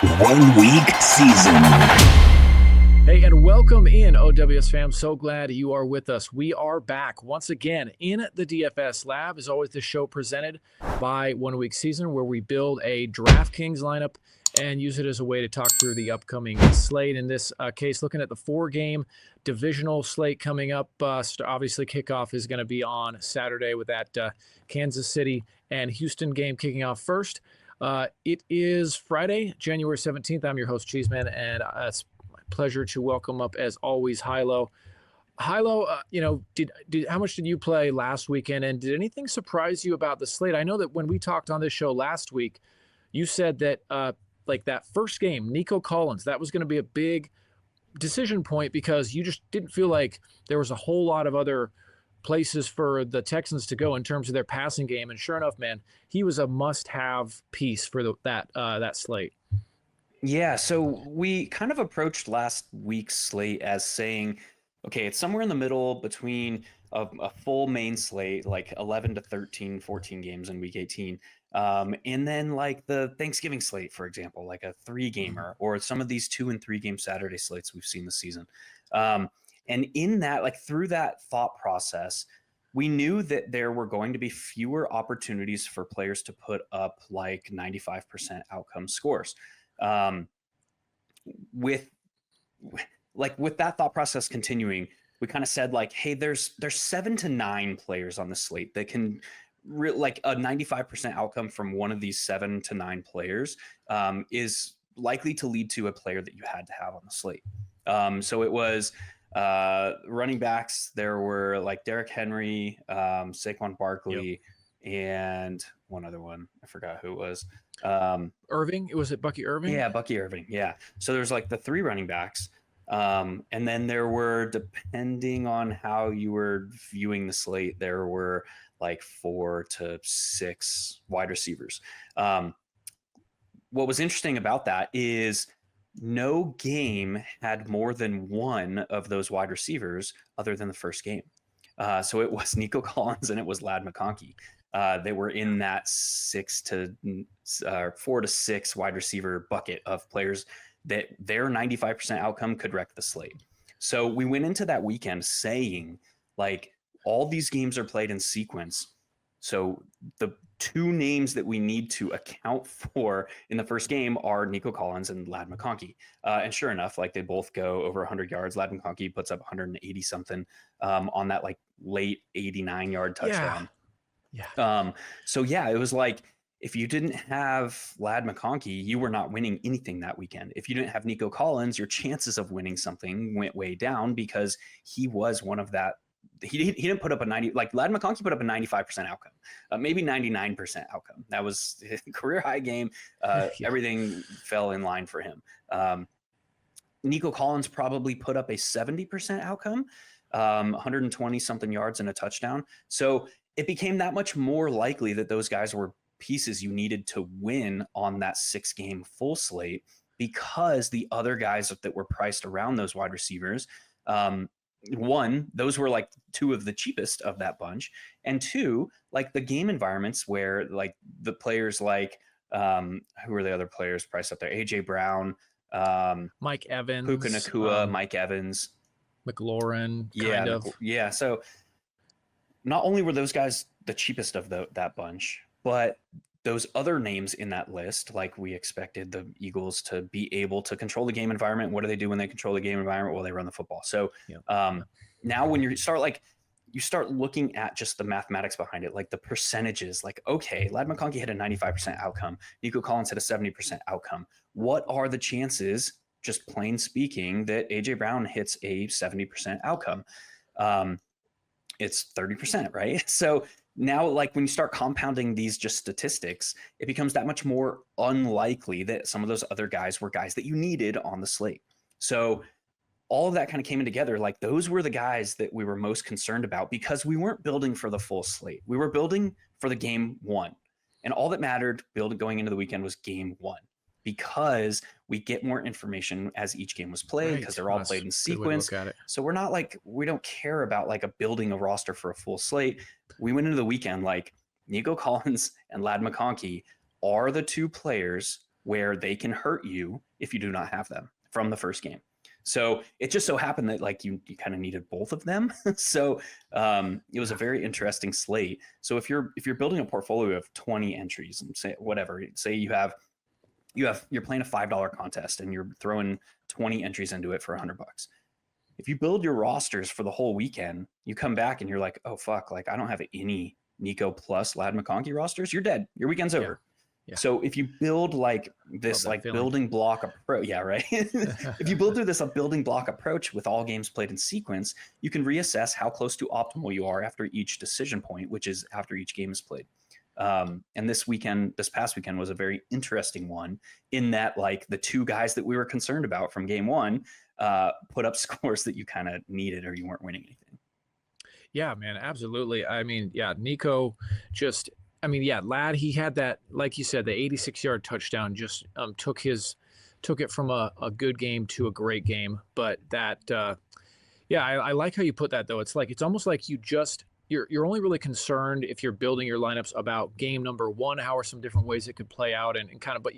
1 week season. Hey, and welcome in, OWS fam. So glad you are with us. We are back once again in the DFS lab. As always, the show presented by 1 week season, where we build a DraftKings lineup and use it as a way to talk through the upcoming slate. In this case, looking at the 4-game divisional slate coming up. Obviously, kickoff is going to be on Saturday with that Kansas City and Houston game kicking off first. It is Friday, January 17th. I'm your host, Cheeseman, and it's my pleasure to welcome up, as always, Hilow. Hilow, how much did you play last weekend, and did anything surprise you about the slate? I know that when we talked on this show last week, you said that that first game, Nico Collins, that was going to be a big decision point because you just didn't feel like there was a whole lot of other places for the Texans to go in terms of their passing game. And sure enough, man, he was a must-have piece for that slate. Yeah, so we kind of approached last week's slate as saying, okay, it's somewhere in the middle between a full main slate, like 11 to 13, 14 games in week 18, and then like the Thanksgiving slate, for example, like a 3-gamer, or some of these 2 and 3 game Saturday slates we've seen this season. And in that, like through that thought process, we knew that there were going to be fewer opportunities for players to put up like 95% outcome scores. With that thought process continuing, we kind of said like, hey, there's 7 to 9 players on the slate that can like a 95% outcome from one of these 7 to 9 players is likely to lead to a player that you had to have on the slate. So it was running backs. There were like Derrick Henry, Saquon Barkley, and one other one. I forgot who it was. Irving. Was it Bucky Irving? Yeah, Bucky Irving. Yeah. So there's like the 3 running backs. And then there were, depending on how you were viewing the slate, there were like 4 to 6 wide receivers. What was interesting about that is no game had more than one of those wide receivers other than the first game. So it was Nico Collins and it was Ladd McConkey. They were in that 4 to 6 wide receiver bucket of players that their 95% outcome could wreck the slate. So we went into that weekend saying like all these games are played in sequence. So the 2 names that we need to account for in the first game are Nico Collins and Ladd McConkey. And sure enough, like they both go over 100 yards. Ladd McConkey puts up 180 something on that like late 89-yard touchdown. Yeah. So yeah, it was like, if you didn't have Ladd McConkey, you were not winning anything that weekend. If you didn't have Nico Collins, your chances of winning something went way down because he was one of that. He didn't put up a 90, like Ladd McConkey put up a 95% outcome, maybe 99% outcome. That was his career high game. Everything fell in line for him. Nico Collins probably put up a 70% outcome, 120 something yards and a touchdown. So it became that much more likely that those guys were pieces you needed to win on that 6-game full slate, because the other guys that were priced around those wide receivers, one, those were like 2 of the cheapest of that bunch, and 2, like the game environments where like the players like who are the other players priced up there? AJ Brown, Mike Evans, Puka Nacua, Mike Evans, McLaurin, kind of. Yeah. So not only were those guys the cheapest of that bunch, but those other names in that list, like we expected the Eagles to be able to control the game environment. What do they do when they control the game environment? Well, they run the football. So now when you start looking at just the mathematics behind it, like the percentages, like, okay, Ladd McConkey had a 95% outcome. Nico Collins had a 70% outcome. What are the chances, just plain speaking, that AJ Brown hits a 70% outcome? It's 30%, right? So now, like when you start compounding these just statistics, it becomes that much more unlikely that some of those other guys were guys that you needed on the slate. So all of that kind of came in together. Like those were the guys that we were most concerned about, because we weren't building for the full slate. We were building for the game 1. And all that mattered going into the weekend was game 1, because we get more information as each game was played, because they're all played in sequence. So we're not like, we don't care about like building a roster for a full slate. We went into the weekend like Nico Collins and Ladd McConkey are the 2 players where they can hurt you if you do not have them from the first game. So it just so happened that like you kind of needed both of them. So it was a very interesting slate. So if you're building a portfolio of 20 entries and say you're playing a $5 contest and you're throwing 20 entries into it for $100. If you build your rosters for the whole weekend, you come back and you're like, oh fuck, like I don't have any Nico plus Ladd McConkey rosters. You're dead. Your weekend's over. Yeah. So if you build like this like building block approach, yeah, right. If you build through this a building block approach with all games played in sequence, you can reassess how close to optimal you are after each decision point, which is after each game is played. And this past weekend was a very interesting one in that like the two guys that we were concerned about from game one put up scores that you kind of needed or you weren't winning anything. Yeah, man, absolutely. I mean, yeah, Nico just, Ladd, he had that, like you said, the 86-yard touchdown just took it from a good game to a great game. But that, I like how you put that though. It's like, it's almost like you're only really concerned if you're building your lineups about game number one, how are some different ways it could play out and kind of, but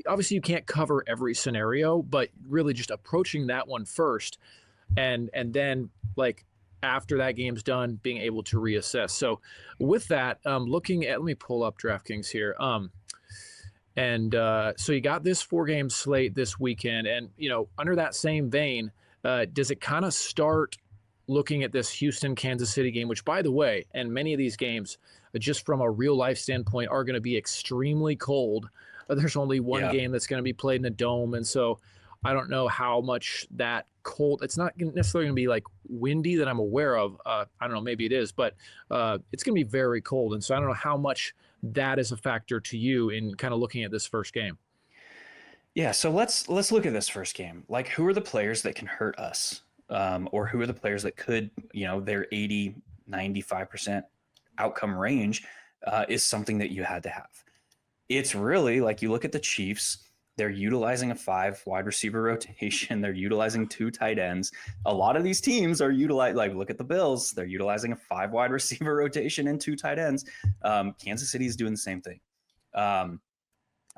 obviously you can't cover every scenario, but really just approaching that one first and then like after that game's done, being able to reassess. So with that, looking at, let me pull up DraftKings here. So you got this 4-game slate this weekend and, under that same vein, does it kind of start looking at this Houston, Kansas City game, which by the way, and many of these games, just from a real life standpoint, are going to be extremely cold. There's only one game that's going to be played in a dome. And so I don't know how much that cold, it's not necessarily going to be like windy that I'm aware of. I don't know, maybe it is, but it's going to be very cold. And so I don't know how much that is a factor to you in kind of looking at this first game. Yeah. So let's look at this first game. Like who are the players that can hurt us? Or who are the players that could, their 80, 95% outcome range is something that you had to have. It's really like you look at the Chiefs, they're utilizing a 5 wide receiver rotation. They're utilizing 2 tight ends. A lot of these teams are utilizing, like look at the Bills, they're utilizing a 5 wide receiver rotation and 2 tight ends. Kansas City is doing the same thing.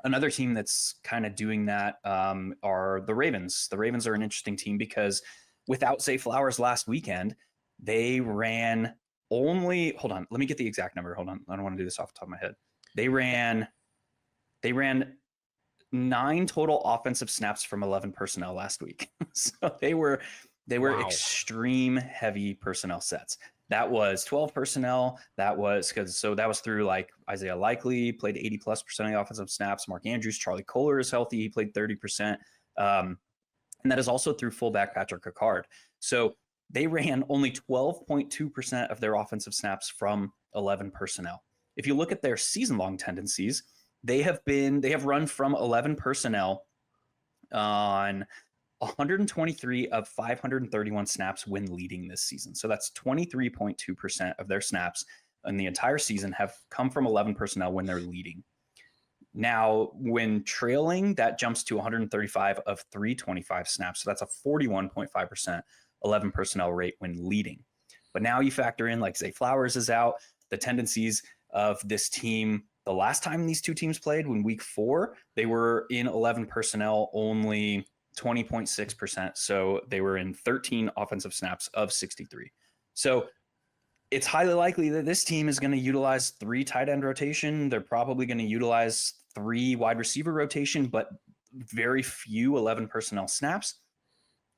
Another team that's kind of doing that are the Ravens. The Ravens are an interesting team because without Zay Flowers last weekend, they ran only, hold on, let me get the exact number. Hold on. I don't want to do this off the top of my head. They ran 9 total offensive snaps from 11 personnel last week. So they were extreme heavy personnel sets. That was 12 personnel. That was through like Isaiah Likely played 80+% of the offensive snaps. Mark Andrews, Charlie Kohler is healthy. He played 30%. And that is also through fullback Patrick Ricard. So they ran only 12.2% of their offensive snaps from 11 personnel. If you look at their season-long tendencies, they have run from 11 personnel on 123 of 531 snaps when leading this season. So that's 23.2% of their snaps in the entire season have come from 11 personnel when they're leading. Now, when trailing, that jumps to 135 of 325 snaps. So that's a 41.5% 11 personnel rate when leading. But now you factor in like Zay Flowers is out, the tendencies of this team. The last time these two teams played, when week 4, they were in 11 personnel only 20.6%. So they were in 13 offensive snaps of 63. So it's highly likely that this team is going to utilize 3 tight end rotation. They're probably going to utilize 3 wide receiver rotation, but very few 11 personnel snaps.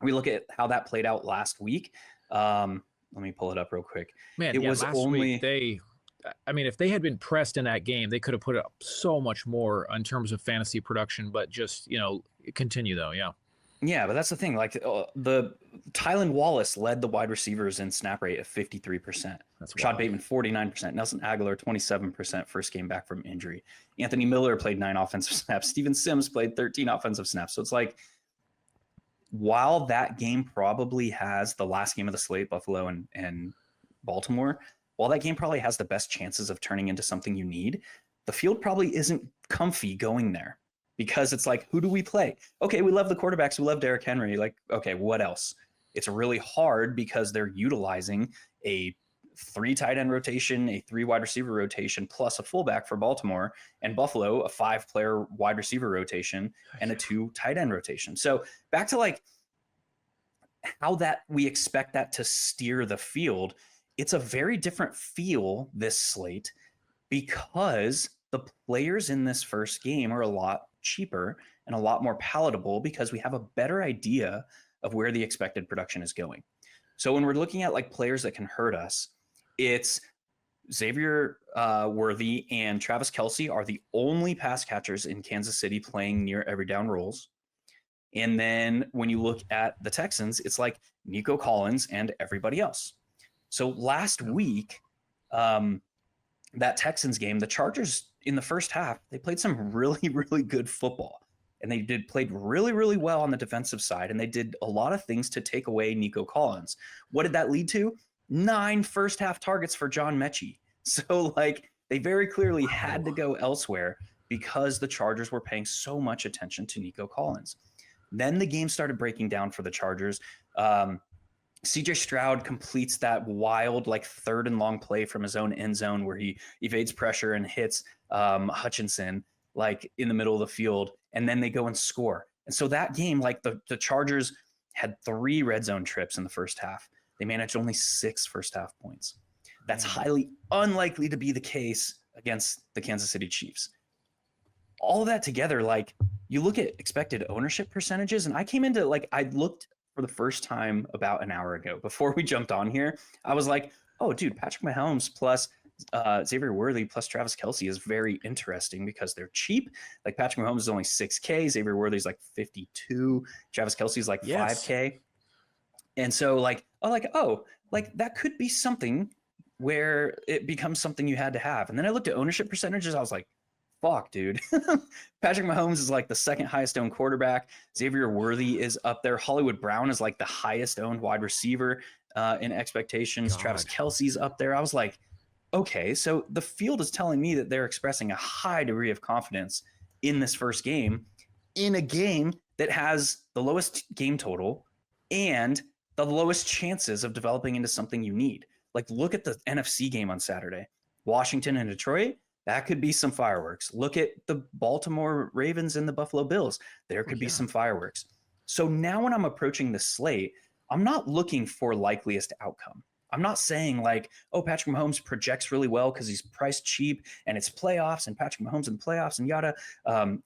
We look at how that played out last week. Let me pull it up real quick. Man, last week if they had been pressed in that game, they could have put up so much more in terms of fantasy production, but just, continue though. Yeah. Yeah, but that's the thing. Like the Tylan Wallace led the wide receivers in snap rate at 53%. That's Rashad Bateman 49%. Nelson Aguilar 27% first game back from injury. Anthony Miller played 9 offensive snaps. Steven Sims played 13 offensive snaps. So it's like, while that game probably has the last game of the slate, Buffalo and Baltimore, while that game probably has the best chances of turning into something you need, the field probably isn't comfy going there. Because it's like, who do we play? Okay, we love the quarterbacks. We love Derrick Henry. Like, okay, what else? It's really hard because they're utilizing a 3 tight end rotation, a 3 wide receiver rotation, plus a fullback for Baltimore, and Buffalo, a 5-player wide receiver rotation and a 2 tight end rotation. So back to like how that we expect that to steer the field. It's a very different feel this slate because the players in this first game are a lot cheaper and a lot more palatable because we have a better idea of where the expected production is going. So when we're looking at like players that can hurt us, it's Xavier Worthy and Travis Kelce are the only pass catchers in Kansas City playing near every down roles. And then when you look at the Texans, it's like Nico Collins and everybody else. So last week, that Texans game, the Chargers in the first half, they played some really, really good football. And they played really, really well on the defensive side. And they did a lot of things to take away Nico Collins. What did that lead to? 9 first half targets for John Mechie. So like they very clearly had to go elsewhere because the Chargers were paying so much attention to Nico Collins. Then the game started breaking down for the Chargers. CJ Stroud completes that wild, like 3rd and long play from his own end zone where he evades pressure and hits Hutchinson like in the middle of the field. And then they go and score. And so that game, like the Chargers had 3 red zone trips in the first half. They managed only 6 first half points. That's highly unlikely to be the case against the Kansas City Chiefs. All of that together, like you look at expected ownership percentages, and I came into like, I looked for the first time about an hour ago before we jumped on here. I was like, oh dude, Patrick Mahomes plus Xavier Worthy plus Travis Kelce is very interesting because they're cheap. Like Patrick Mahomes is only 6K, Xavier Worthy's like 52, Travis Kelce's like 5K. And so like, that could be something where it becomes something you had to have. And then I looked at ownership percentages. I was like, fuck, dude. Patrick Mahomes is like the 2nd highest owned quarterback. Xavier Worthy is up there. Hollywood Brown is like the highest owned wide receiver in expectations. God. Travis Kelce's up there. I was like, okay, so the field is telling me that they're expressing a high degree of confidence in this first game, in a game that has the lowest game total and the lowest chances of developing into something you need. Like, look at the NFC game on Saturday. Washington and Detroit, that could be some fireworks. Look at the Baltimore Ravens and the Buffalo Bills. There could be some fireworks. So now when I'm approaching the slate, I'm not looking for likeliest outcome. I'm not saying like, oh, Patrick Mahomes projects really well because he's priced cheap and it's playoffs and Patrick Mahomes in the playoffs and yada.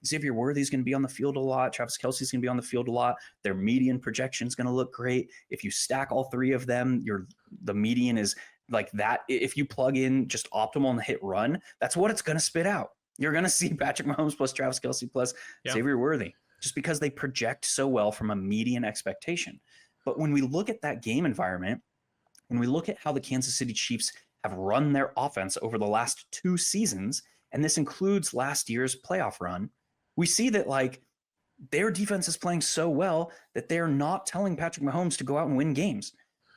Xavier Worthy is going to be on the field a lot. Travis Kelce is going to be on the field a lot. Their median projection is going to look great. If you stack all 3 of them, the median is like that. If you plug in just optimal and hit run, that's what it's going to spit out. You're going to see Patrick Mahomes plus Travis Kelce plus Xavier Worthy just because they project so well from a median expectation. But when we look at that game environment, when we look at how the Kansas City Chiefs have run their offense over the last 2 seasons, and this includes last year's playoff run, we see that like their defense is playing so well that they're not telling Patrick Mahomes to go out and win games.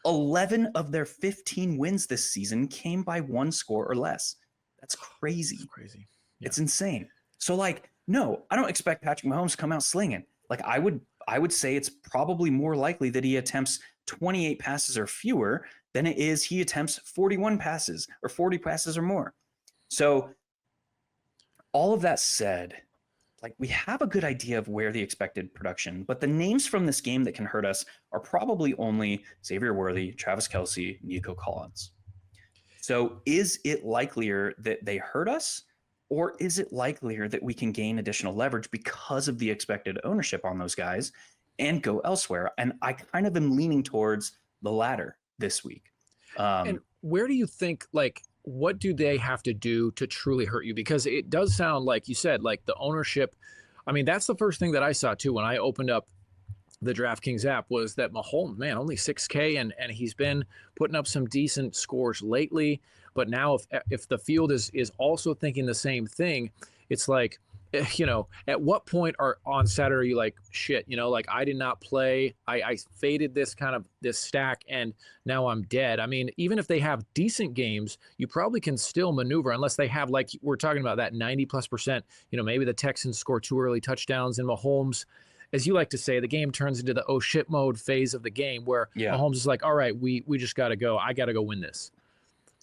11 of their 15 wins this season came by 1 score or less. That's crazy. That's crazy. Yeah. It's insane. So like, no, I don't expect Patrick Mahomes to come out slinging. Like I would say it's probably more likely that he attempts 28 passes or fewer than it is he attempts 41 passes or 40 passes or more. So all of that said, like we have a good idea of where the expected production, but the names from this game that can hurt us are probably only Xavier Worthy, Travis Kelce, Nico Collins. So is it likelier that they hurt us, or is it likelier that we can gain additional leverage because of the expected ownership on those guys and go elsewhere? And I kind of am leaning towards the latter this week. And where do you think, like, what do they have to do to truly hurt you? Because it does sound like you said, like the ownership. I mean, that's the first thing that I saw too when I opened up the DraftKings app was that Mahomes, man, only 6K, and he's been putting up some decent scores lately. But now if the field is also thinking the same thing, it's like, you know, at what point on Saturday are you like, shit, you know, like I did not play. I faded this stack and now I'm dead. I mean, even if they have decent games, you probably can still maneuver unless they have, like we're talking about, that 90+%, you know, maybe the Texans score 2 early touchdowns and Mahomes, as you like to say, the game turns into the oh shit mode phase of the game where Mahomes is like, all right, we just got to go. I got to go win this.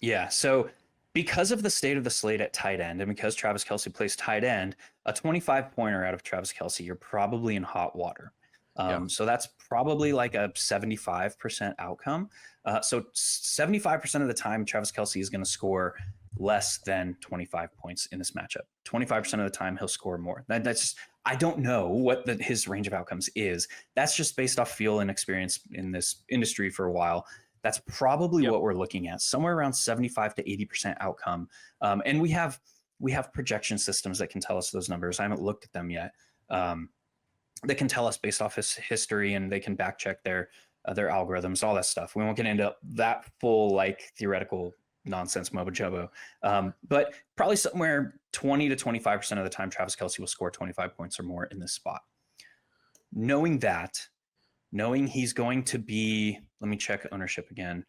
Yeah. So because of the state of the slate at tight end, and because Travis Kelce plays tight end, a 25 pointer out of Travis Kelce, you're probably in hot water. So that's probably like a 75% outcome. So 75% of the time, Travis Kelce is going to score less than 25 points in this matchup. 25% of the time, he'll score more. That's I don't know what his range of outcomes is. That's just based off feel and experience in this industry for a while. That's probably what we're looking at, somewhere around 75 to 80% outcome. And we have projection systems that can tell us those numbers. I haven't looked at them yet. That can tell us based off his history, and they can back check their algorithms, all that stuff. We won't get into that full like theoretical nonsense mobo jobo. But probably somewhere 20 to 25% of the time, Travis Kelce will score 25 points or more in this spot. Knowing he's going to be, let me check ownership again.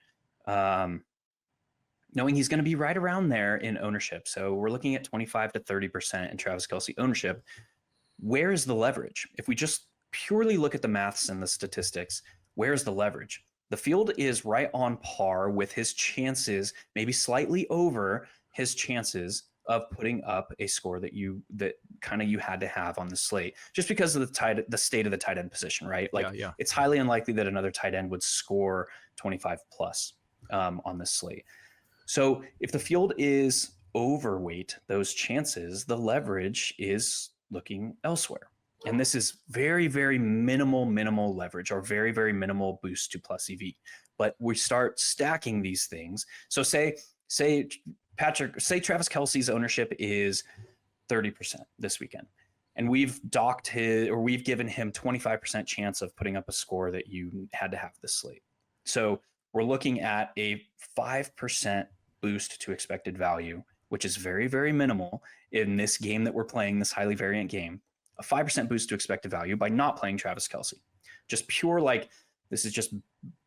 Knowing he's going to be right around there in ownership. So we're looking at 25 to 30% in Travis Kelce ownership. Where is the leverage? If we just purely look at the maths and the statistics, where's the leverage? The field is right on par with his chances, maybe slightly over his chances of putting up a score that you had to have on the slate, just because of the state of the tight end position, right? Like it's highly unlikely that another tight end would score 25 plus on this slate. So if the field is overweight those chances, the leverage is looking elsewhere. And this is very, very minimal leverage, or very, very minimal boost to plus EV. But we start stacking these things. So say Travis Kelce's ownership is 30% this weekend, and we've given him 25% chance of putting up a score that you had to have this slate. So we're looking at a 5% boost to expected value, which is very, very minimal in this game that we're playing, this highly variant game. A 5% boost to expected value by not playing Travis Kelce. Just pure, like, this is just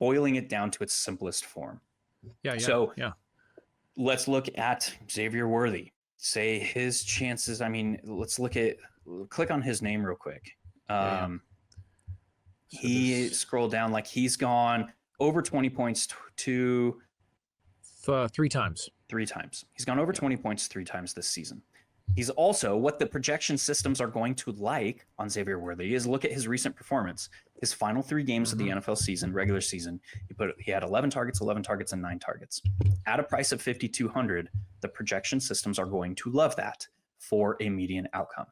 boiling it down to its simplest form. So let's look at Xavier Worthy. Say his chances. I mean, click on his name real quick. He scrolled down, like he's gone over 20 points to 3 times. 3 times. He's gone over 20 points 3 times this season. He's also, what the projection systems are going to like on Xavier Worthy is look at his recent performance. His final 3 games of the NFL season, regular season, he had 11 targets, and 9 targets. At a price of $5,200, the projection systems are going to love that for a median outcome.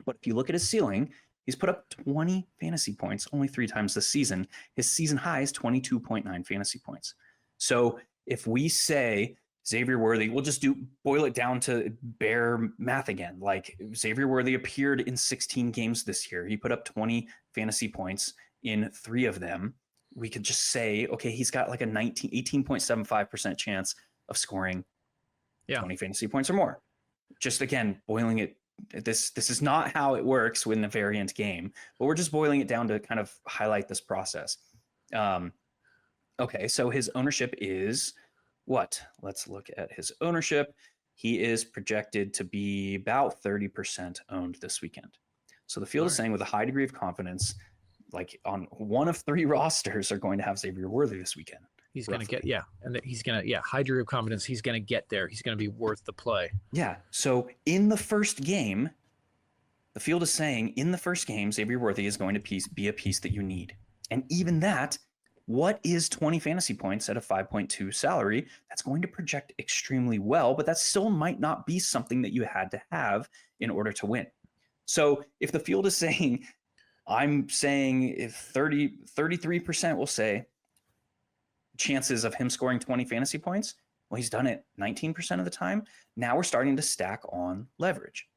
But if you look at his ceiling, he's put up 20 fantasy points only 3 times this season. His season high is 22.9 fantasy points. So if we say Xavier Worthy, we'll just boil it down to bare math again. Like, Xavier Worthy appeared in 16 games this year. He put up 20 fantasy points in 3 of them. We could just say, okay, he's got like a 18.75% chance of scoring 20 fantasy points or more. Just again, boiling it. This is not how it works within a variant game, but we're just boiling it down to kind of highlight this process. Okay, so his ownership is what? Let's look at his ownership. He is projected to be about 30% owned this weekend. So the field is saying with a high degree of confidence, like on 1 of 3 rosters are going to have Xavier Worthy this weekend. He's going to get, and he's going to, high degree of confidence. He's going to get there. He's going to be worth the play. Yeah. So in the first game, the field is saying in the first game, Xavier Worthy is going to be a piece that you need. And even that, what is 20 fantasy points at a 5.2 salary? That's going to project extremely well, but that still might not be something that you had to have in order to win. So if the field is saying, I'm saying if 33% will say chances of him scoring 20 fantasy points, well, he's done it 19% of the time. Now we're starting to stack on leverage.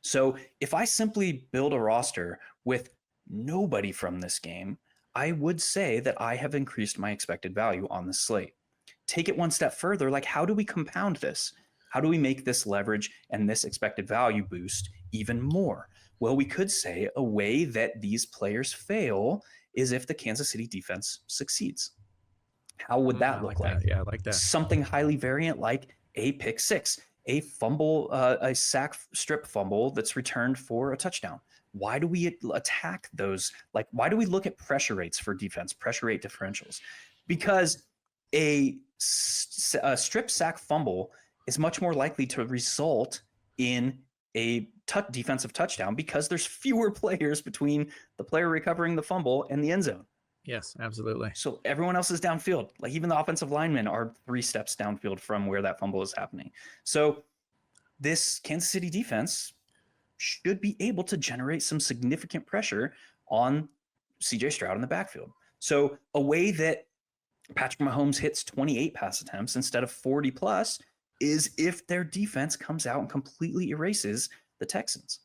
So if I simply build a roster with nobody from this game, I would say that I have increased my expected value on the slate. Take it one step further, like, how do we compound this? How do we make this leverage and this expected value boost even more? Well, we could say a way that these players fail is if the Kansas City defense succeeds. How would that look like? Yeah, I like that. Something highly variant, like a pick 6, a fumble, a sack strip fumble that's returned for a touchdown. Why do we attack those? Like, why do we look at pressure rates for defense, pressure rate differentials? Because a a strip sack fumble is much more likely to result in a defensive touchdown because there's fewer players between the player recovering the fumble and the end zone. Yes, absolutely. So everyone else is downfield. Like even the offensive linemen are 3 steps downfield from where that fumble is happening. So this Kansas City defense should be able to generate some significant pressure on CJ Stroud in the backfield. So a way that Patrick Mahomes hits 28 pass attempts instead of 40 plus is if their defense comes out and completely erases the Texans.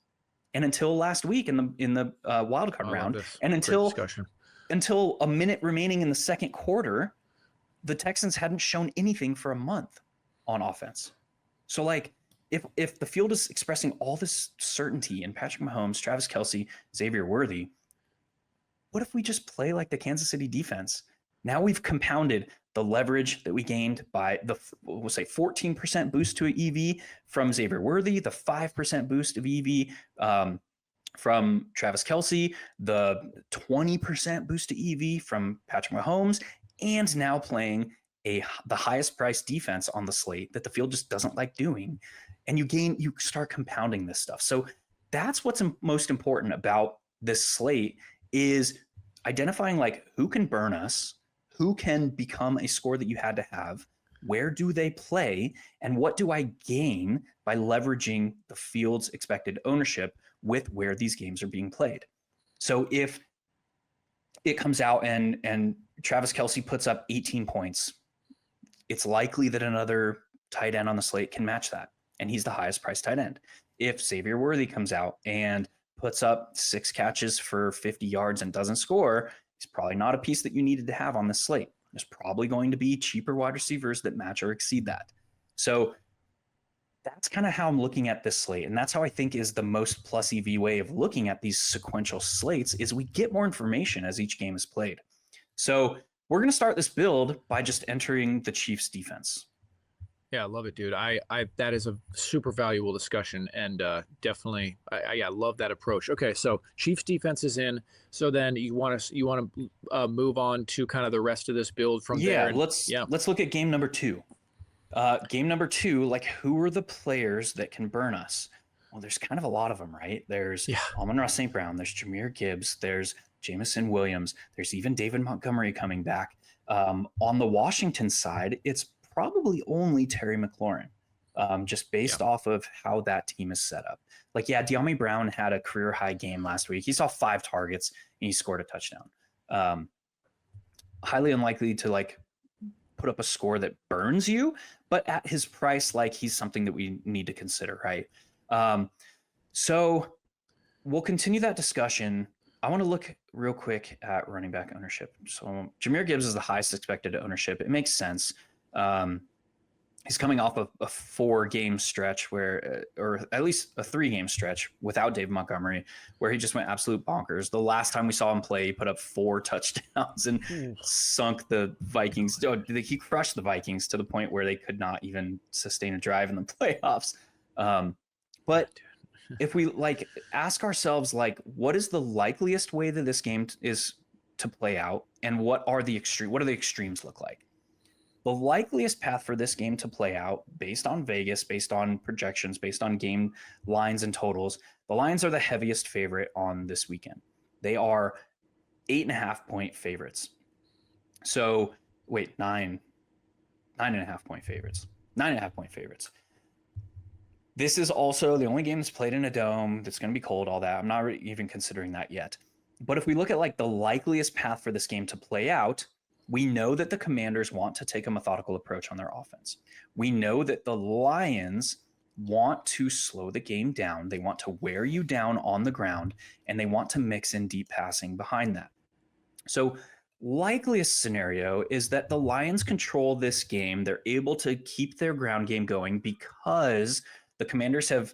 And until last week in the wild card round, and until a minute remaining in the second quarter, the Texans hadn't shown anything for a month on offense. So like if the field is expressing all this certainty in Patrick Mahomes, Travis Kelce, Xavier Worthy, what if we just play like the Kansas City defense? Now we've compounded the leverage that we gained by we'll say 14% boost to an EV from Xavier Worthy, the 5% boost of EV from Travis Kelce, the 20% boost to EV from Patrick Mahomes, and now playing the highest priced defense on the slate that the field just doesn't like doing. And you start compounding this stuff. So that's what's most important about this slate is identifying like who can burn us, who can become a score that you had to have, where do they play, and what do I gain by leveraging the field's expected ownership with where these games are being played. So if it comes out and Travis Kelce puts up 18 points, it's likely that another tight end on the slate can match that, and he's the highest priced tight end. If Xavier Worthy comes out and puts up 6 catches for 50 yards and doesn't score, he's probably not a piece that you needed to have on the slate. There's probably going to be cheaper wide receivers that match or exceed that. So that's kind of how I'm looking at this slate. And that's how I think is the most plus EV way of looking at these sequential slates is we get more information as each game is played. So we're going to start this build by just entering the Chiefs defense. Yeah, I love it, dude. I that is a super valuable discussion, and definitely, I love that approach. Okay, so Chiefs defense is in. So then you want to move on to kind of the rest of this build from there. Let's look at game number 2. Game number 2, like who are the players that can burn us? Well, there's kind of a lot of them, right? There's Amon-Ra St. Brown, there's Jahmyr Gibbs, there's Jameson Williams, there's even David Montgomery coming back. On the Washington side, it's probably only Terry McLaurin, just based off of how that team is set up. Like, De'Ami Brown had a career high game last week. He saw 5 targets and he scored a touchdown. Highly unlikely to like put up a score that burns you, but at his price, like he's something that we need to consider, right? So we'll continue that discussion. I want to look real quick at running back ownership. So Jahmyr Gibbs is the highest expected ownership. It makes sense. He's coming off of a 4-game stretch or at least a 3-game stretch without Dave Montgomery, where he just went absolute bonkers. The last time we saw him play, he put up 4 touchdowns and sunk the Vikings. He crushed the Vikings to the point where they could not even sustain a drive in the playoffs. But if we like ask ourselves, like, what is the likeliest way that this game is to play out, and what do the extremes look like? The likeliest path for this game to play out, based on Vegas, based on projections, based on game lines and totals, the Lions are the heaviest favorite on this weekend. They are 8.5-point favorites. So wait, 9.5-point favorites. 9.5-point favorites. This is also the only game that's played in a dome. That's going to be cold, all that. I'm not even considering that yet. But if we look at like the likeliest path for this game to play out, we know that the Commanders want to take a methodical approach on their offense. We know that the Lions want to slow the game down. They want to wear you down on the ground, and they want to mix in deep passing behind that. So likeliest scenario is that the Lions control this game. They're able to keep their ground game going because the Commanders have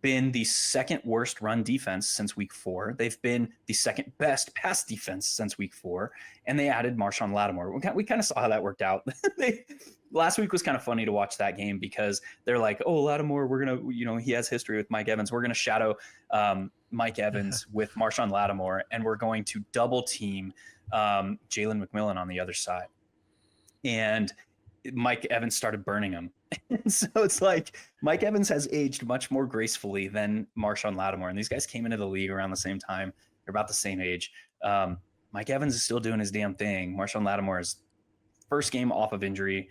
been the second worst run defense since week 4. They've been the second best pass defense since week 4, and they added Marshawn Lattimore. We kind of saw how that worked out. Last week was kind of funny to watch that game because they're like, oh, Lattimore, we're going to, he has history with Mike Evans. We're going to shadow Mike Evans with Marshawn Lattimore, and we're going to double team Jalen McMillan on the other side. And Mike Evans started burning him. And so it's like Mike Evans has aged much more gracefully than Marshawn Lattimore. And these guys came into the league around the same time. They're about the same age. Mike Evans is still doing his damn thing. Marshawn Lattimore's first game off of injury,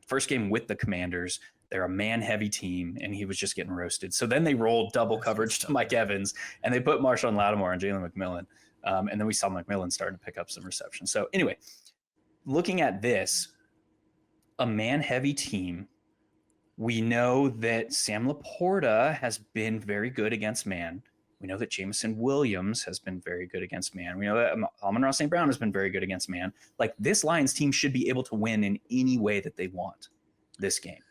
first game with the Commanders. They're a man-heavy team, and he was just getting roasted. So then they rolled double coverage to Mike Evans, and they put Marshawn Lattimore and Jalen McMillan. And then we saw McMillan starting to pick up some receptions. So anyway, looking at this, a man-heavy team, we know that Sam Laporta has been very good against man. We know that Jameson Williams has been very good against man. We know that Amon-Ra St. Brown has been very good against man. Like, this Lions team should be able to win in any way that they want this game.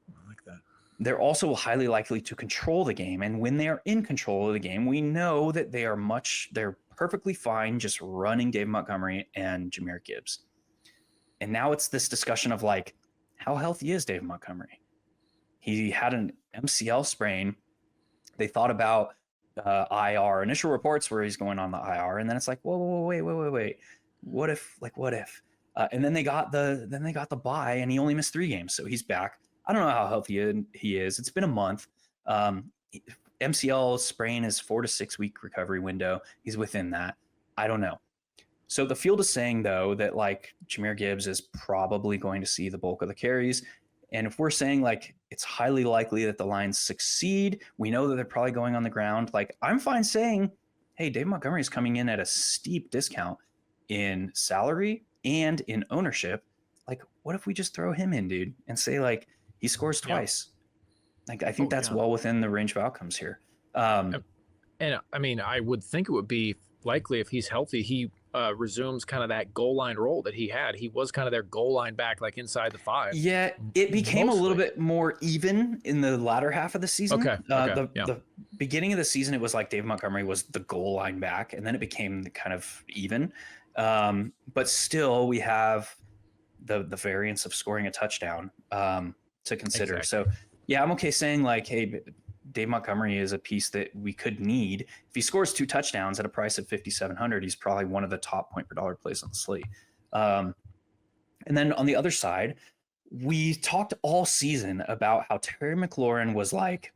I like that. They're also highly likely to control the game. And when they are in control of the game, we know that they're perfectly fine just running Dave Montgomery and Jahmyr Gibbs. And now it's this discussion of like, how healthy is Dave Montgomery? He had an MCL sprain. They thought about IR, initial reports where he's going on the IR, and then it's like, whoa, wait. What if? And then they got the bye, and he only missed 3 games, so he's back. I don't know how healthy he is. It's been a month. MCL sprain is 4 to 6 week recovery window. He's within that. I don't know. So the field is saying, though, that like Jahmyr Gibbs is probably going to see the bulk of the carries. And if we're saying like it's highly likely that the Lions succeed, we know that they're probably going on the ground. Like, I'm fine saying, hey, Dave Montgomery is coming in at a steep discount in salary and in ownership. Like, what if we just throw him in, dude, and say like he scores twice? Like, I think that's well within the range of outcomes here. And I mean, I would think it would be likely if he's healthy, he resumes kind of that goal line role that he had. He was kind of their goal line back, like inside the 5. Yeah, it became a little bit more even in the latter half of the season. The beginning of the season, it was like Dave Montgomery was the goal line back, and then it became kind of even. But still, we have the variance of scoring a touchdown to consider. Exactly. So, yeah, I'm okay saying like, hey, Dave Montgomery is a piece that we could need. If he scores 2 touchdowns at a price of $5,700, he's probably one of the top point per dollar plays on the slate. And then on the other side, we talked all season about how Terry McLaurin was like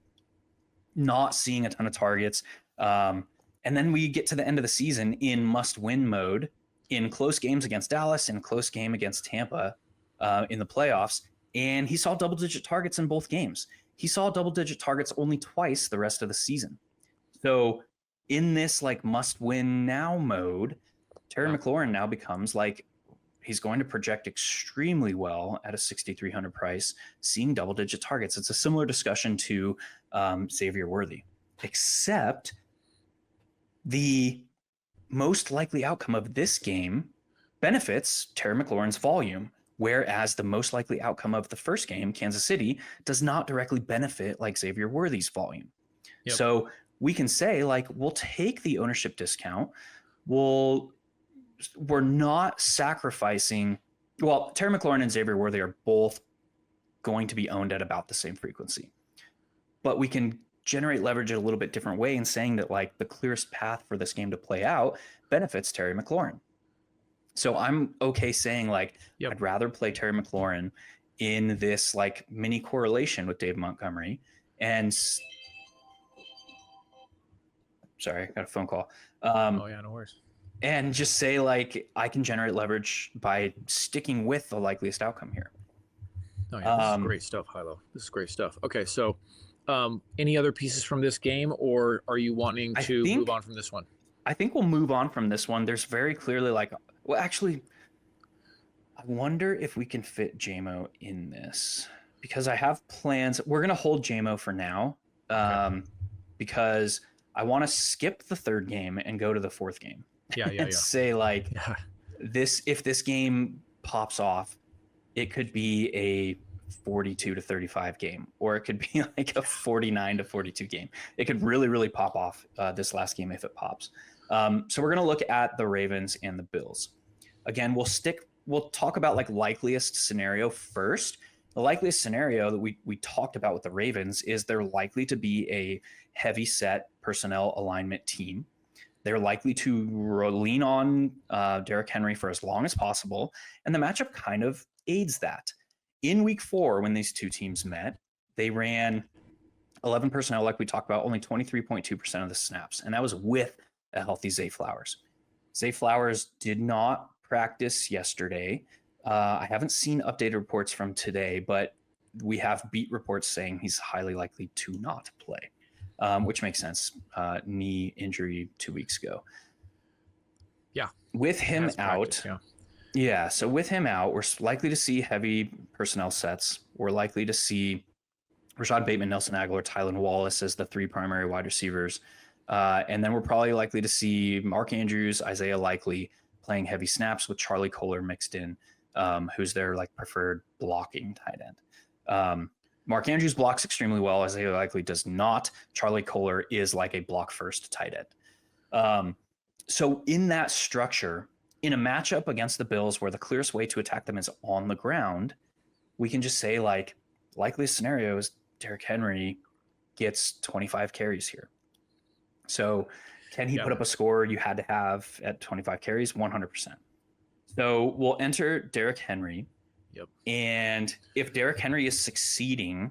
not seeing a ton of targets. And then we get to the end of the season in must-win mode, in close games against Dallas and close game against Tampa in the playoffs. And he saw double-digit targets in both games. He saw double-digit targets only twice the rest of the season. So in this like must-win now mode, Terry McLaurin now becomes like, he's going to project extremely well at a $6,300 price, seeing double-digit targets. It's a similar discussion to Xavier Worthy, except the most likely outcome of this game benefits Terry McLaurin's volume, whereas the most likely outcome of the first game, Kansas City, does not directly benefit like Xavier Worthy's volume. Yep. So we can say like, we'll take the ownership discount. We're not sacrificing. Well, Terry McLaurin and Xavier Worthy are both going to be owned at about the same frequency, but we can generate leverage in a little bit different way in saying that like the clearest path for this game to play out benefits Terry McLaurin. So I'm okay saying like, I'd rather play Terry McLaurin in this like mini correlation with Dave Montgomery. And sorry, I got a phone call. No worries. And just say like, I can generate leverage by sticking with the likeliest outcome here. This is great stuff, Hilow. This is great stuff. Okay, so any other pieces from this game, or are you wanting to move on from this one? I think we'll move on from this one. There's very clearly like, well, actually, I wonder if we can fit JMO in this, because I have plans. We're going to hold JMO for now because I want to skip the 3rd game and go to the 4th game. Say like this, if this game pops off, it could be a 42 to 35 game, or it could be like a 49 to 42 game. It could really, really pop off this last game if it pops. So we're going to look at the Ravens and the Bills. Again, we'll talk about like likeliest scenario first. The likeliest scenario that we talked about with the Ravens is they're likely to be a heavy set personnel alignment team. They're likely to lean on Derrick Henry for as long as possible. And the matchup kind of aids that. In week 4, when these two teams met, they ran 11 personnel, like we talked about, only 23.2% of the snaps. And that was with a healthy Zay Flowers. Zay Flowers did not practice yesterday. I haven't seen updated reports from today, but we have beat reports saying he's highly likely to not play, which makes sense. Knee injury 2 weeks ago. Yeah. With him out. Practice, yeah. So with him out, we're likely to see heavy personnel sets. We're likely to see Rashad Bateman, Nelson Aguilar, Tylan Wallace as the 3 primary wide receivers. And then we're probably likely to see Mark Andrews, Isaiah Likely playing heavy snaps with Charlie Kohler mixed in, who's their like preferred blocking tight end. Mark Andrews blocks extremely well. Isaiah Likely does not. Charlie Kohler is like a block first tight end. So in that structure, in a matchup against the Bills where the clearest way to attack them is on the ground, we can just say like likely scenario is Derrick Henry gets 25 carries here. So can he put up a score you had to have at 25 carries? 100%. So we'll enter Derrick Henry. Yep. And if Derrick Henry is succeeding,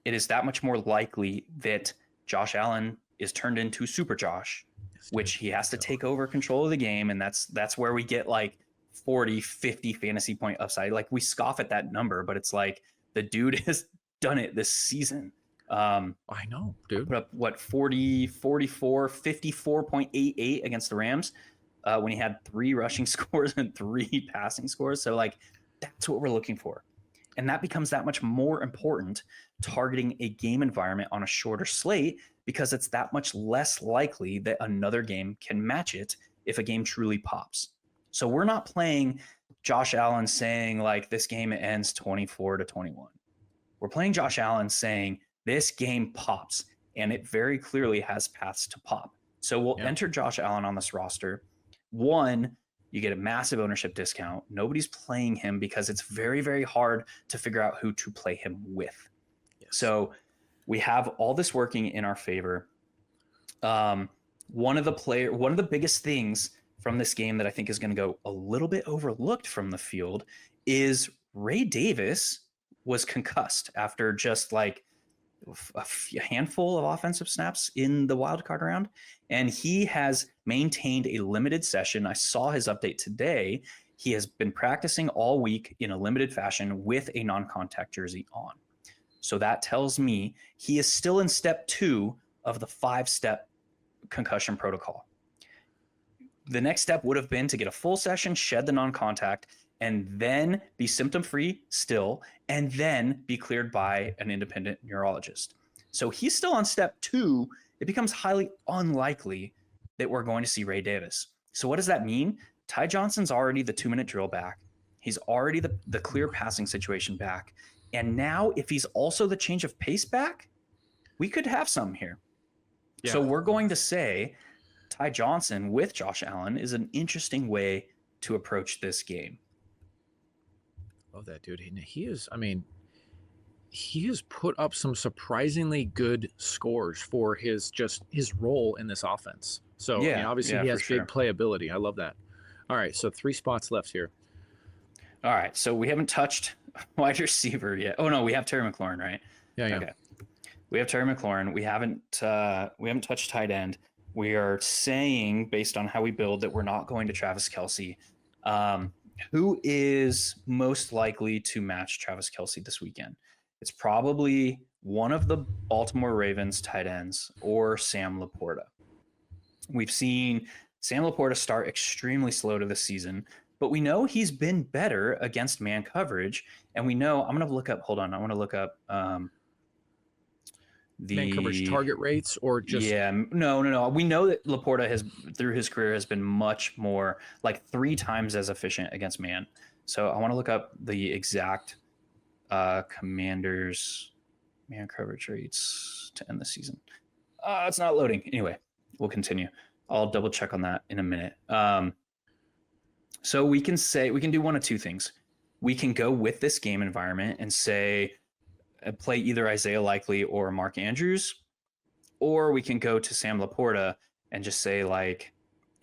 it is that much more likely that Josh Allen is turned into Super Josh, which he has to take over control of the game. And that's where we get like 40, 50 fantasy point upside. Like we scoff at that number, but it's like the dude has done it this season. I know, dude. Put up what 40, 44, 54.88 against the Rams when he had 3 rushing scores and 3 passing scores. So like that's what we're looking for. And that becomes that much more important targeting a game environment on a shorter slate because it's that much less likely that another game can match it if a game truly pops. So we're not playing Josh Allen saying like this game ends 24-21. We're playing Josh Allen saying this game pops, and it very clearly has paths to pop. So we'll enter Josh Allen on this roster. One, you get a massive ownership discount. Nobody's playing him because it's very, very hard to figure out who to play him with. Yes. So we have all this working in our favor. One of the biggest things from this game that I think is going to go a little bit overlooked from the field is Ray Davis was concussed after just like a handful of offensive snaps in the wildcard round, and he has maintained a limited session. I saw his update today. He has been practicing all week in a limited fashion with a non-contact jersey on. So that tells me he is still in step 2 of the 5-step concussion protocol. The next step would have been to get a full session, shed the non-contact, and then be symptom-free still, and then be cleared by an independent neurologist. So he's still on step 2. It becomes highly unlikely that we're going to see Ray Davis. So what does that mean? Ty Johnson's already the 2-minute drill back. He's already the clear passing situation back. And now if he's also the change of pace back, we could have some here. Yeah. So we're going to say Ty Johnson with Josh Allen is an interesting way to approach this game. Love that, dude. He has put up some surprisingly good scores for his role in this offense. So obviously he has big playability. I love that. All right, so 3 spots left here. All right, so we haven't touched wide receiver yet. Oh no, we have Terry McLaurin, right? Yeah. Okay. We have Terry McLaurin. We haven't touched tight end. We are saying, based on how we build, that we're not going to Travis Kelce. Who is most likely to match Travis Kelce this weekend? It's probably one of the Baltimore Ravens tight ends or Sam Laporta. We've seen Sam Laporta start extremely slow to the season, but we know he's been better against man coverage. And we know, I want to look up the man coverage target rates or just no. We know that Laporta has through his career has been much more, like 3 times as efficient against man. So I want to look up the exact Commanders man coverage rates to end the season. It's not loading. Anyway, we'll continue. I'll double check on that in a minute. So we can do one of 2 things. We can go with this game environment and say, play either Isaiah Likely or Mark Andrews, or we can go to Sam Laporta and just say like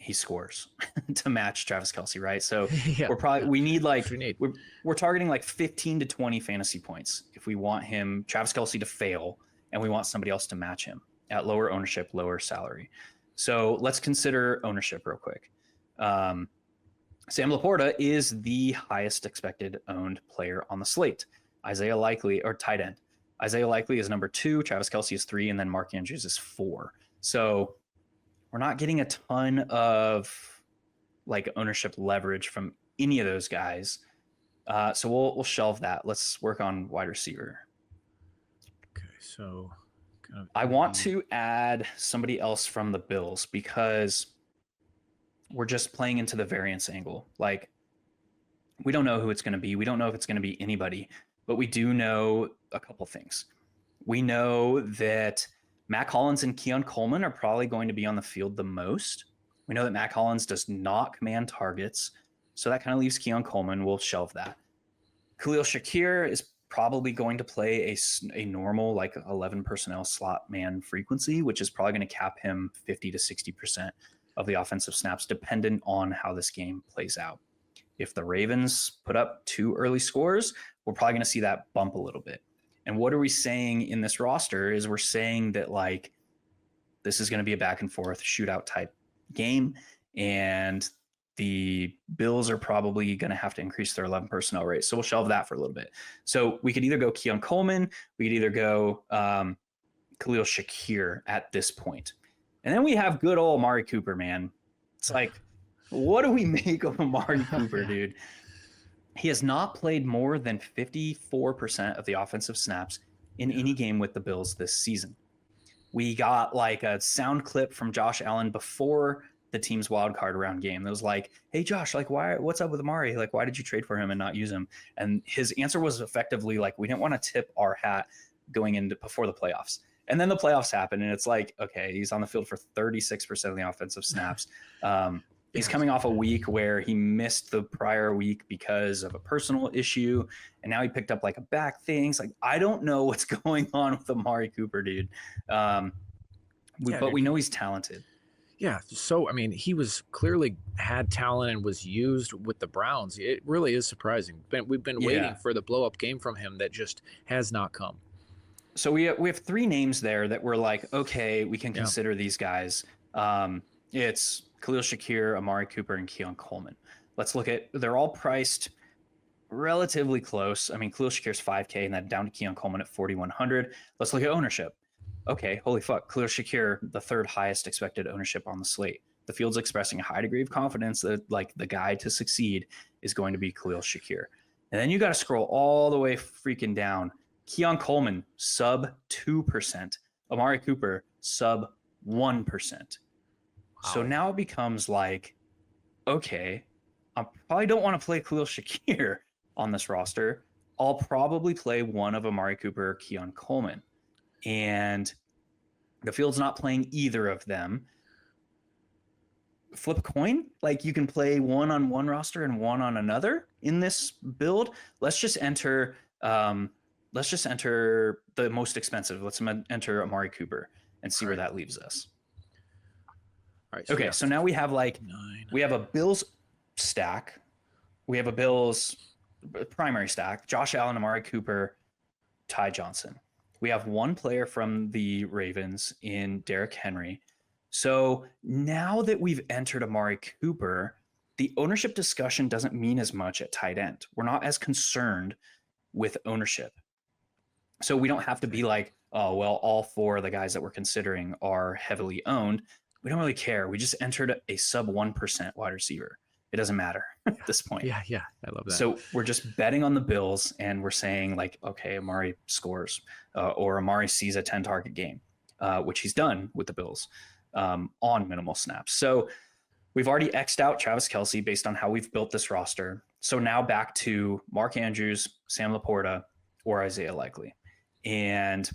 he scores to match Travis Kelce, right? So Yeah, we need like, That's what we need. we're targeting like 15 to 20 fantasy points if we want Travis Kelce to fail, and we want somebody else to match him at lower ownership, lower salary. So let's consider ownership real quick. Sam Laporta is the highest expected owned player on the slate. Isaiah Likely, or tight end. Isaiah Likely is number 2, Travis Kelce is 3, and then Mark Andrews is 4. So we're not getting a ton of like ownership leverage from any of those guys. So we'll shelve that. Let's work on wide receiver. Okay, so I want to add somebody else from the Bills because we're just playing into the variance angle. Like, we don't know who it's going to be. We don't know if it's going to be anybody, but we do know a couple things. We know that Mac Hollins and Keon Coleman are probably going to be on the field the most. We know that Mac Hollins does not command targets, so that kind of leaves Keon Coleman. We'll shelve that. Khalil Shakir is probably going to play a normal like 11 personnel slot man frequency, which is probably going to cap him 50 to 60% of the offensive snaps, dependent on how this game plays out. If the Ravens put up 2 early scores, we're probably going to see that bump a little bit. And what are we saying in this roster is we're saying that like this is going to be a back and forth shootout type game, and the Bills are probably going to have to increase their 11 personnel rate. So we'll shelve that for a little bit. So we could either go Keon Coleman, we could either go Khalil Shakir at this point. And then we have good old Amari Cooper, man. It's like, what do we make of Amari Cooper, dude? He has not played more than 54% of the offensive snaps in any game with the Bills this season. We got like a sound clip from Josh Allen before the team's wildcard round game. It was like, hey, Josh, like, what's up with Amari? Like, why did you trade for him and not use him? And his answer was effectively like, we didn't want to tip our hat going into before the playoffs. And then the playoffs happen, and it's like, okay, he's on the field for 36% of the offensive snaps. He's coming off a week where he missed the prior week because of a personal issue, and now he picked up like a back thing. It's like, I don't know what's going on with Amari Cooper, dude. But we know he's talented. Yeah. So, I mean, he was clearly had talent and was used with the Browns. It really is surprising. We've been waiting for the blow up game from him that just has not come. So we have 3 names there that we're like, okay, we can consider these guys. It's Khalil Shakir, Amari Cooper, and Keon Coleman. Let's look at, they're all priced relatively close. I mean, Khalil Shakir's $5K and then down to Keon Coleman at $4,100. Let's look at ownership. Okay, holy fuck. Khalil Shakir, the 3rd highest expected ownership on the slate. The field's expressing a high degree of confidence that like the guy to succeed is going to be Khalil Shakir. And then you got to scroll all the way freaking down. Keon Coleman, sub 2%. Amari Cooper, sub 1%. So now it becomes like, okay, I probably don't want to play Khalil Shakir on this roster. I'll probably play one of Amari Cooper or Keon Coleman. And the field's not playing either of them. Flip a coin? Like, you can play one on one roster and one on another in this build. Let's just enter the most expensive. Let's enter Amari Cooper and see where that leaves us. All right. Okay, so now we have like 9. We have a Bills stack. We have a Bills primary stack. Josh Allen, Amari Cooper, Ty Johnson. We have one player from the Ravens in Derrick Henry. So now that we've entered Amari Cooper, the ownership discussion doesn't mean as much at tight end. We're not as concerned with ownership. So we don't have to be like, oh, well, all 4 of the guys that we're considering are heavily owned. We don't really care. We just entered a sub 1% wide receiver. It doesn't matter at this point. Yeah, I love that. So we're just betting on the Bills, and we're saying like, okay, Amari scores, or Amari sees a 10 target game, which he's done with the Bills on minimal snaps. So we've already X'd out Travis Kelce based on how we've built this roster. So now back to Mark Andrews, Sam Laporta, or Isaiah Likely. And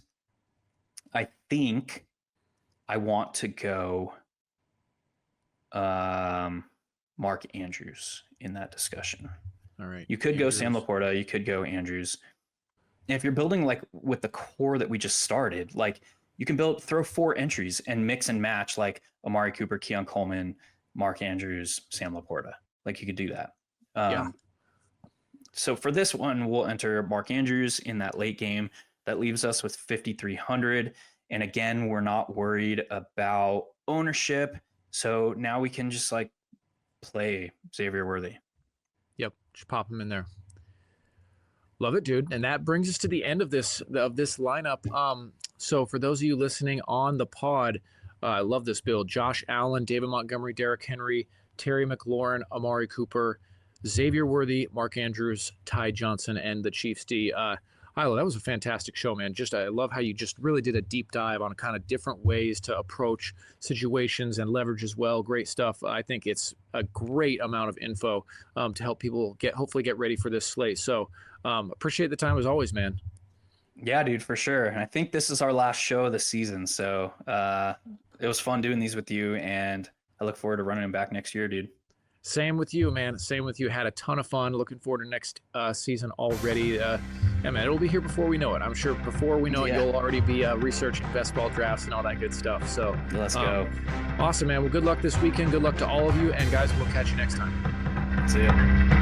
I think I want to go Mark Andrews in that discussion. All right. You could go Sam Laporta, you could go Andrews. And if you're building like with the core that we just started, like you can throw 4 entries and mix and match like Amari Cooper, Keon Coleman, Mark Andrews, Sam Laporta. Like you could do that. Yeah. So for this one, we'll enter Mark Andrews in that late game. That leaves us with 5,300. And again, we're not worried about ownership. So now we can just like play Xavier Worthy. Yep. Just pop him in there. Love it, dude. And that brings us to the end of this lineup. So for those of you listening on the pod, I love this build. Josh Allen, David Montgomery, Derrick Henry, Terry McLaurin, Amari Cooper, Xavier Worthy, Mark Andrews, Ty Johnson, and the Chiefs D. Hilow, that was a fantastic show, man. I love how you just really did a deep dive on kind of different ways to approach situations and leverage as well. Great stuff. I think it's a great amount of info to help people hopefully get ready for this slate. So appreciate the time as always, man. Yeah, dude, for sure. And I think this is our last show of the season. So it was fun doing these with you, and I look forward to running them back next year, dude. Same with you, man. Same with you. Had a ton of fun. Looking forward to next season already. Yeah, man, it'll be here before we know it. I'm sure before we know it, you'll already be researching best ball drafts and all that good stuff. So let's go. Awesome, man. Well, good luck this weekend. Good luck to all of you. And guys, we'll catch you next time. See ya.